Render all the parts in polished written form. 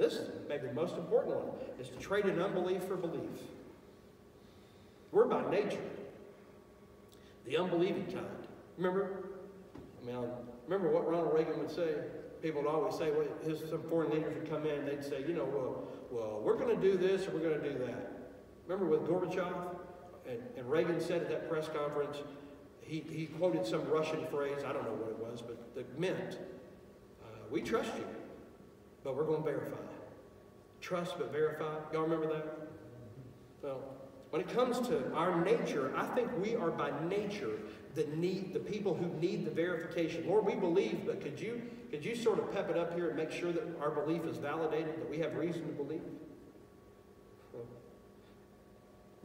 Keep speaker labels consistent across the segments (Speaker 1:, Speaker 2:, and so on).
Speaker 1: This is maybe the most important one, is to trade in unbelief for belief. We're by nature the unbelieving kind. Remember? Remember what Ronald Reagan would say? People would always say, some foreign leaders would come in and they'd say, well, we're going to do this or we're going to do that. Remember with Gorbachev? And Reagan said at that press conference, he quoted some Russian phrase, I don't know what it was, but that meant, we trust you, but we're going to verify. Trust but verify. Y'all remember that? Well, when it comes to our nature, I think we are by nature the people who need the verification. Lord, we believe, but could you sort of pep it up here and make sure that our belief is validated, that we have reason to believe?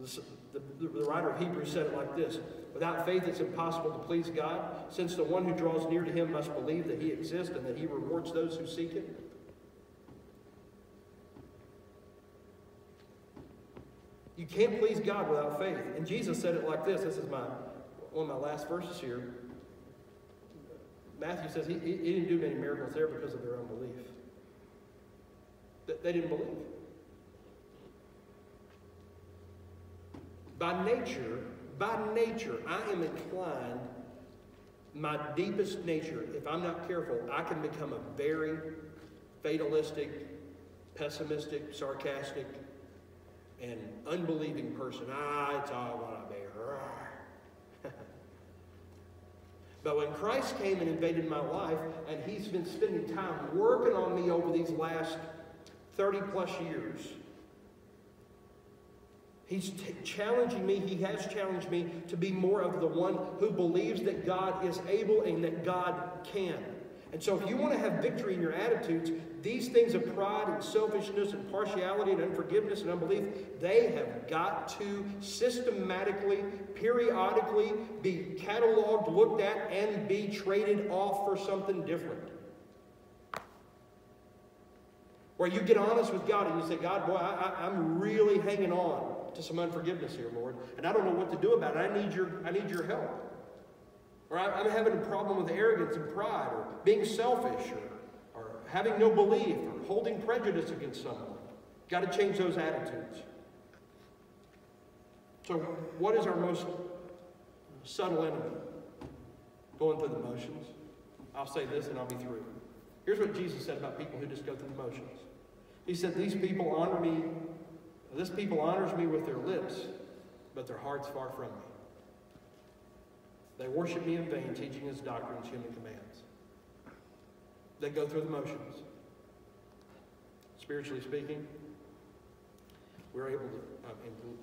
Speaker 1: The writer of Hebrews said it like this: without faith it's impossible to please God, since the one who draws near to him must believe that he exists and that he rewards those who seek him. You can't please God without faith. And Jesus said it like this. This is one of my last verses here. Matthew says he didn't do many miracles there because of their unbelief. They didn't believe. By nature, I am inclined, my deepest nature, if I'm not careful, I can become a very fatalistic, pessimistic, sarcastic, and unbelieving person. It's all gonna be right. But when Christ came and invaded my life, and he's been spending time working on me over these last 30 plus years, he's challenging me, he has challenged me to be more of the one who believes that God is able and that God can. And so if you want to have victory in your attitudes, these things of pride and selfishness and partiality and unforgiveness and unbelief, they have got to systematically, periodically be cataloged, looked at, and be traded off for something different. Where you get honest with God and you say, God, boy, I'm really hanging on to some unforgiveness here, Lord, and I don't know what to do about it. I need your help. Or I'm having a problem with arrogance and pride, or being selfish, or having no belief, or holding prejudice against someone. Got to change those attitudes. So what is our most subtle enemy? Going through the motions. I'll say this and I'll be through. Here's what Jesus said about people who just go through the motions. He said, this people honors me with their lips, but their heart's far from me. They worship me in vain, teaching as doctrines, human commands. They go through the motions. Spiritually speaking, we're able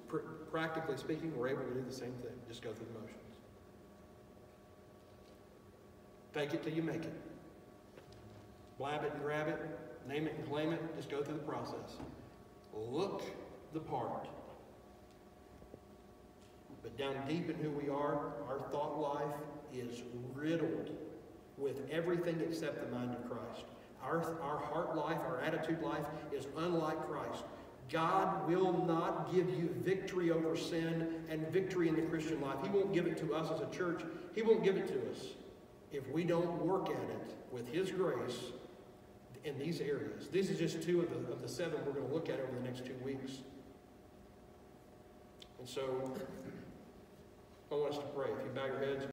Speaker 1: to, practically speaking, we're able to do the same thing. Just go through the motions. Fake it till you make it. Blab it and grab it. Name it and claim it. Just go through the process. Look the part. But down deep in who we are, our thought life is riddled with everything except the mind of Christ. Our heart life, our attitude life is unlike Christ. God will not give you victory over sin and victory in the Christian life. He won't give it to us as a church. He won't give it to us if we don't work at it with His grace in these areas. These are just two of the 7 we're going to look at over the next 2 weeks. And so I want us to pray. If you bow your heads.